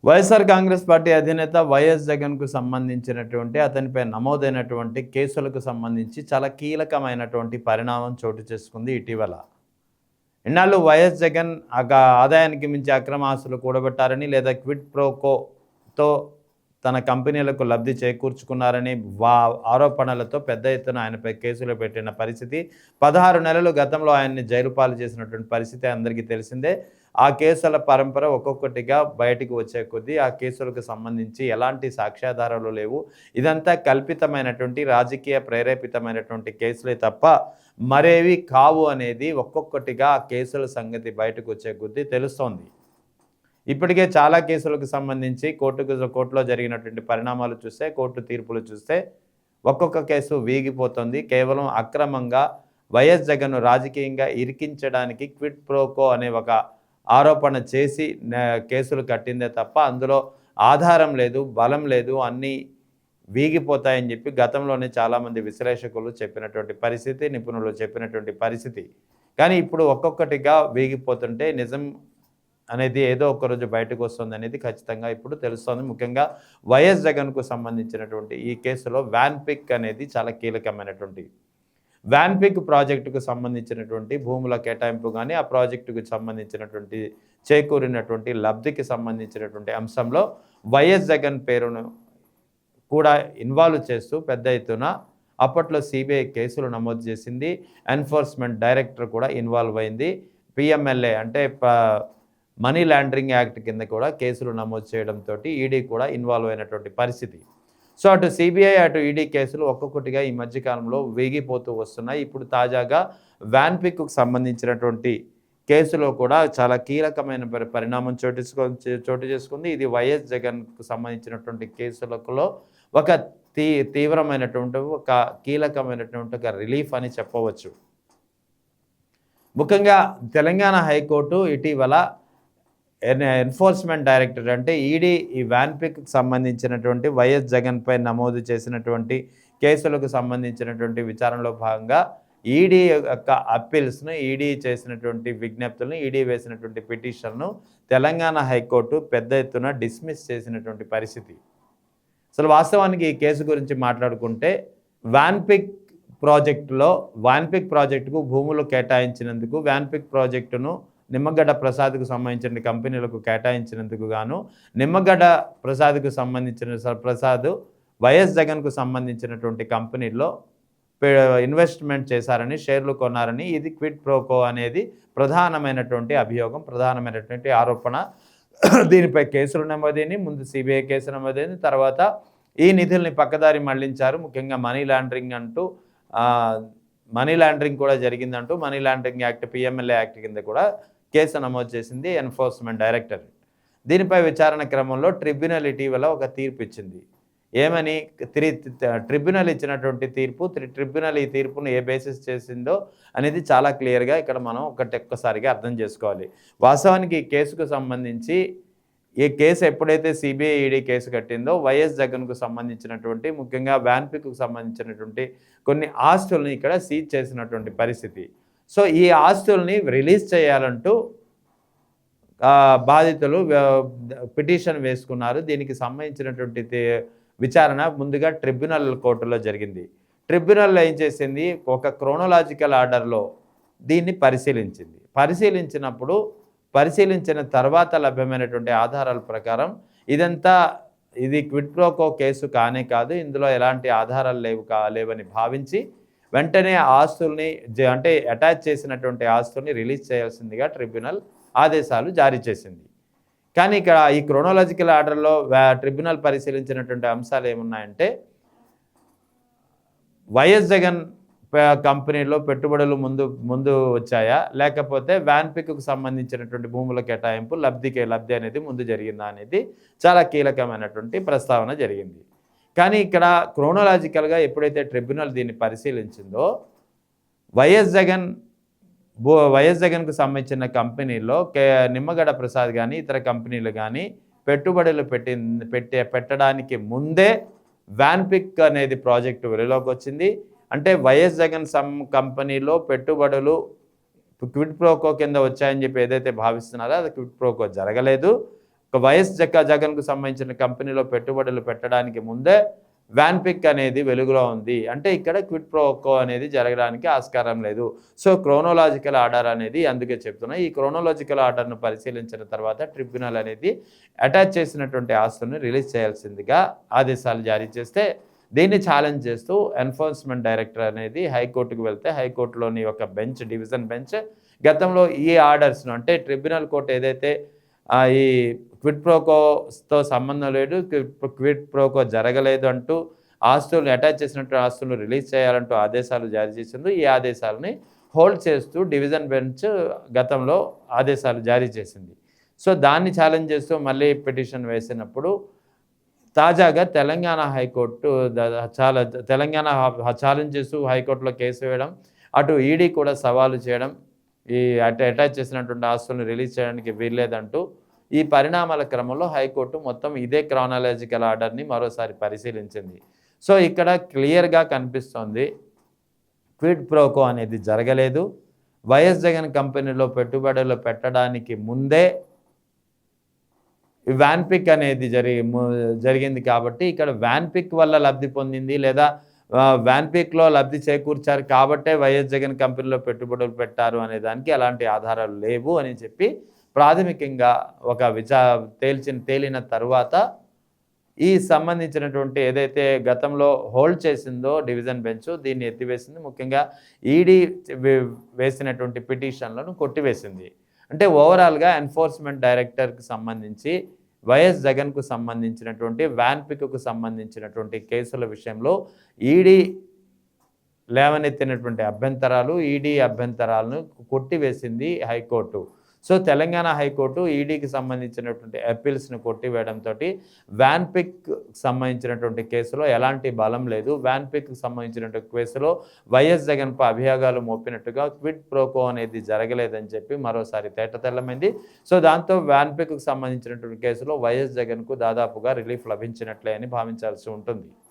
YSR Congress party అధినేత YS జగన్కు సంబంధించినటువంటి అతనిపై నమోదైనటువంటి కేసులకు సంబంధించి చాలా కీలకమైనటువంటి పరిణామం చోటు చేసుకుంది ఇటీవల. ఇన్నాళ్ళు వైఎస్ జగన్ ఆదాయానికి మించి అక్రమ ఆస్తులు కూడబెట్టారని లేదా క్విడ్ ప్రోకోతో తన కంపెనీలకు లబ్ధి చేకూర్చుకున్నారని ఆరోపణలతో పెద్ద ఎత్తున ఆయనపై కేసులు పెట్టిన పరిస్థితి. 16 నెలలు గతంలో ఆయన్ని జైలు పాలు చేసినటువంటి పరిస్థితి అందరికీ తెలిసిందే. ఆ కేసుల పరంపర ఒక్కొక్కటిగా బయటికి వచ్చే కొద్దీ ఆ కేసులకు సంబంధించి ఎలాంటి సాక్ష్యాధారాలు లేవు. ఇదంతా కల్పితమైనటువంటి రాజకీయ ప్రేరేపితమైనటువంటి కేసులే తప్ప మరేవి కావు అనేది ఒక్కొక్కటిగా ఆ కేసుల సంగతి బయటకు వచ్చే కొద్దీ తెలుస్తోంది. ఇప్పటికే చాలా కేసులకు సంబంధించి కోర్టులో జరిగినటువంటి పరిణామాలు చూస్తే, కోర్టు తీర్పులు చూస్తే ఒక్కొక్క కేసు వీగిపోతుంది. కేవలం అక్రమంగా వైఎస్ జగన్ను రాజకీయంగా ఇరికించడానికి క్విడ్ ప్రోకో అనే ఒక ఆరోపణ చేసి కేసులు కట్టిందే తప్ప అందులో ఆధారం లేదు, బలం లేదు, అన్నీ వీగిపోతాయని చెప్పి గతంలోనే చాలామంది విశ్లేషకులు చెప్పినటువంటి పరిస్థితి, నిపుణులు చెప్పినటువంటి పరిస్థితి. కానీ ఇప్పుడు ఒక్కొక్కటిగా వీగిపోతుంటే నిజం అనేది ఏదో ఒకరోజు బయటకు వస్తుంది అనేది ఖచ్చితంగా ఇప్పుడు తెలుస్తోంది. ముఖ్యంగా వైఎస్ జగన్కు సంబంధించినటువంటి ఈ కేసులో వ్యాన్పిక్ అనేది చాలా కీలకమైనటువంటి వ్యాన్పిక్ ప్రాజెక్టుకు సంబంధించినటువంటి భూముల కేటాయింపు కానీ ఆ ప్రాజెక్టుకు సంబంధించినటువంటి చేకూరినటువంటి లబ్ధికి సంబంధించినటువంటి అంశంలో వైఎస్ జగన్ పేరును కూడా ఇన్వాల్వ్ చేస్తూ పెద్ద ఎత్తున అప్పట్లో సిబిఐ కేసులు నమోదు చేసింది. ఎన్ఫోర్స్మెంట్ డైరెక్టర్ కూడా ఇన్వాల్వ్ అయింది. పిఎంఎల్ఏ అంటే మనీ లాండరింగ్ యాక్ట్ కింద కూడా కేసులు నమోదు చేయడంతో ఈడీ కూడా ఇన్వాల్వ్ అయినటువంటి పరిస్థితి. సో అటు సిబిఐ అటు ఈడీ కేసులు ఒక్కొక్కటిగా ఈ మధ్యకాలంలో వేగిపోతూ వస్తున్నాయి. ఇప్పుడు తాజాగా వ్యాన్పిక్కు సంబంధించినటువంటి కేసులో కూడా చాలా కీలకమైన పరిణామం చోటు చేసుకుంది. ఇది వైఎస్ జగన్కు సంబంధించినటువంటి కేసులలో ఒక తీవ్రమైనటువంటి ఒక కీలకమైనటువంటి ఒక రిలీఫ్ అని చెప్పవచ్చు. ముఖ్యంగా తెలంగాణ హైకోర్టు ఇటీవల ఎన్ఫోర్స్మెంట్ డైరెక్టర్ అంటే ఈడీ ఈ వ్యాన్పిక్కి సంబంధించినటువంటి వైఎస్ జగన్పై నమోదు చేసినటువంటి కేసులకు సంబంధించినటువంటి విచారణలో భాగంగా ఈడీ యొక్క అప్పీల్స్ను, ఈడీ చేసినటువంటి విజ్ఞప్తులను, ఈడీ వేసినటువంటి పిటిషన్ను తెలంగాణ హైకోర్టు పెద్ద ఎత్తున డిస్మిస్ చేసినటువంటి పరిస్థితి. అసలు వాస్తవానికి ఈ కేసు గురించి మాట్లాడుకుంటే వ్యాన్పిక్ ప్రాజెక్టుకు భూములు కేటాయించినందుకు, వ్యాన్పిక్ ప్రాజెక్టును నిమ్మగడ్డ ప్రసాద్కు సంబంధించిన కంపెనీలకు కేటాయించినందుకు గాను నిమ్మగడ్డ ప్రసాద్కు సంబంధించిన ప్రసాద్ వైఎస్ జగన్కు సంబంధించినటువంటి కంపెనీల్లో ఇన్వెస్ట్మెంట్ చేశారని, షేర్లు కొన్నారని, ఇది క్విడ్ ప్రోకో అనేది ప్రధానమైనటువంటి అభియోగం, ప్రధానమైనటువంటి ఆరోపణ. దీనిపై కేసులు నమోదైనవి. ముందు సిబిఐ కేసు నమోదైంది. తర్వాత ఈ నిధుల్ని పక్కదారి మళ్లించారు. ముఖ్యంగా మనీ లాండరింగ్ కూడా జరిగిందంటూ money laundering act, PMLA act కింద కూడా కేసు నమోదు చేసింది ఎన్ఫోర్స్మెంట్ డైరెక్టర్. దీనిపై విచారణ క్రమంలో ట్రిబ్యునల్ ఇటీవల ఒక తీర్పు ఇచ్చింది. ఏమని? ట్రిబ్యునల్ ఇచ్చినటువంటి తీర్పు, ట్రిబ్యునల్ ఈ తీర్పును ఏ బేసిస్ చేసిందో అనేది చాలా క్లియర్గా ఇక్కడ మనం ఒక్కసారిగా అర్థం చేసుకోవాలి. వాస్తవానికి ఈ కేసుకు సంబంధించి ఈ కేసు ఎప్పుడైతే సిబిఐ ఈడీ కేసు కట్టిందో వైఎస్ జగన్కు సంబంధించినటువంటి ముఖ్యంగా వ్యాన్పిక్కు సంబంధించినటువంటి కొన్ని ఆస్తుల్ని ఇక్కడ సీజ్ చేసినటువంటి పరిస్థితి. సో ఈ ఆస్తుల్ని రిలీజ్ చేయాలంటూ బాధితులు పిటిషన్ వేసుకున్నారు. దీనికి సంబంధించినటువంటి విచారణ ముందుగా ట్రిబ్యునల్ కోర్టులో జరిగింది. ట్రిబ్యునల్ ఏం చేసింది? ఒక క్రోనలాజికల్ ఆర్డర్లో దీన్ని పరిశీలించిన తర్వాత లభ్యమైనటువంటి ఆధారాల ప్రకారం ఇది క్విడ్ ప్రోకో కేసు కానే కాదు, ఇందులో ఎలాంటి ఆధారాలు లేవని భావించి వెంటనే ఆస్తుల్ని అంటే అటాచ్ చేసినటువంటి ఆస్తుల్ని రిలీజ్ చేయాల్సిందిగా ట్రిబ్యునల్ ఆదేశాలు జారీ చేసింది. కానీ ఇక్కడ ఈ క్రోనలాజికల్ ఆర్డర్లో ట్రిబ్యునల్ పరిశీలించినటువంటి అంశాలు ఏమున్నాయంటే, వైఎస్ జగన్ కంపెనీలో పెట్టుబడులు ముందు వచ్చాయా, లేకపోతే వ్యాన్పిక్కు సంబంధించినటువంటి భూముల కేటాయింపు లబ్ధి అనేది ముందు జరిగిందా అనేది చాలా కీలకమైనటువంటి ప్రస్తావన జరిగింది. కానీ ఇక్కడ క్రోనలాజికల్గా ఎప్పుడైతే ట్రిబ్యునల్ దీన్ని పరిశీలించిందో వైఎస్ జగన్కు సంబంధించిన కంపెనీలో నిమ్మగడ్డ ప్రసాద్ కానీ ఇతర కంపెనీలు కానీ పెట్టుబడులు పెట్టడానికి ముందే వ్యాన్పిక్ అనేది ప్రాజెక్టు వెలుగులోకి వచ్చింది. అంటే వైఎస్ జగన్ కంపెనీలో పెట్టుబడులు క్విడ్ ప్రోకో కింద వచ్చాయని చెప్పి ఏదైతే భావిస్తున్నారో అది క్విడ్ ప్రోకో జరగలేదు. వైఎస్ జగన్కు సంబంధించిన కంపెనీలో పెట్టుబడులు పెట్టడానికి ముందే వ్యాన్పిక్ అనేది వెలుగులో ఉంది. అంటే ఇక్కడ క్విడ్ ప్రోకో అనేది జరగడానికి ఆస్కారం లేదు. సో క్రోనోలాజికల్ ఆర్డర్ అనేది అందుకే చెప్తున్నా. ఈ క్రోనోలాజికల్ ఆర్డర్ను పరిశీలించిన తర్వాత ట్రిబ్యునల్ అనేది అటాచ్ చేసినటువంటి ఆస్తులను రిలీజ్ చేయాల్సిందిగా ఆదేశాలు జారీ చేస్తే, దీన్ని ఛాలెంజ్ చేస్తూ ఎన్ఫోర్స్మెంట్ డైరెక్టర్ అనేది హైకోర్టుకు వెళ్తే, హైకోర్టులోని ఒక బెంచ్, డివిజన్ బెంచ్ గతంలో ఈ ఆర్డర్స్ను అంటే ట్రిబ్యునల్ కోర్టు ఏదైతే ఈ క్విడ్ ప్రోకోతో సంబంధం లేదు, క్విడ్ ప్రోకో జరగలేదు అంటూ ఆస్తులను అటాచ్ చేసినట్టు ఆస్తులను రిలీజ్ చేయాలంటూ ఆదేశాలు జారీ చేసింది. ఈ ఆదేశాలని హోల్డ్ చేస్తూ డివిజన్ బెంచ్ గతంలో ఆదేశాలు జారీ చేసింది. సో దాన్ని ఛాలెంజ్ చేస్తూ మళ్ళీ పిటిషన్ వేసినప్పుడు తాజాగా తెలంగాణ హైకోర్టు తెలంగాణ ఛాలెంజ్ చేస్తూ హైకోర్టులో కేసు వేయడం, అటు ఈడీ కూడా సవాలు చేయడం, ఈ అటాచ్ చేసినటువంటి ఆస్తులను రిలీజ్ చేయడానికి వీల్లేదంటూ ఈ పరిణామాల క్రమంలో హైకోర్టు మొత్తం ఇదే క్రానాలజికల్ ఆర్డర్ని మరోసారి పరిశీలించింది. సో ఇక్కడ క్లియర్గా కనిపిస్తోంది క్విడ్ ప్రోకో అనేది జరగలేదు. వైఎస్ జగన్ కంపెనీలో పెట్టుబడులు పెట్టడానికి ముందే వ్యాన్పిక్ అనేది జరిగింది కాబట్టి ఇక్కడ వ్యాన్పిక్ వల్ల లబ్ధి పొందింది లేదా వ్యాన్పిక్లో లబ్ధి చేకూర్చారు కాబట్టే వైఎస్ జగన్ కంపెనీలో పెట్టుబడులు పెట్టారు అనే దానికి ఎలాంటి ఆధారాలు లేవు అని చెప్పి ప్రాథమికంగా ఒక తేలిన తరువాత ఈ సంబంధించినటువంటి ఏదైతే గతంలో హోల్డ్ చేసిందో డివిజన్ బెంచ్ దీన్ని ఎత్తివేసింది. ముఖ్యంగా ఈడీ వేసినటువంటి పిటిషన్లను కొట్టివేసింది. అంటే ఓవరాల్గా ఎన్ఫోర్స్మెంట్ డైరెక్టర్కి సంబంధించి వైఎస్ జగన్కు సంబంధించినటువంటి వ్యాన్పిక్కు సంబంధించినటువంటి కేసుల విషయంలో ఈడీ లేవనెత్తినటువంటి అభ్యంతరాలు, ఈడీ అభ్యంతరాలను కొట్టివేసింది హైకోర్టు. సో తెలంగాణ హైకోర్టు ఈడీకి సంబంధించినటువంటి అప్పీల్స్ను కొట్టివేయడంతో వ్యాన్పిక్ సంబంధించినటువంటి కేసులో ఎలాంటి బలం లేదు. వ్యాన్పిక్కి సంబంధించినటువంటి కేసులో వైఎస్ జగన్పై అభియోగాలు మోపినట్టుగా క్విడ్ ప్రోకో అనేది జరగలేదని చెప్పి మరోసారి తేటతెల్లమైంది. సో దాంతో వ్యాన్పిక్కు సంబంధించినటువంటి కేసులో వైఎస్ జగన్కు దాదాపుగా రిలీఫ్ లభించినట్లే అని భావించాల్సి ఉంటుంది.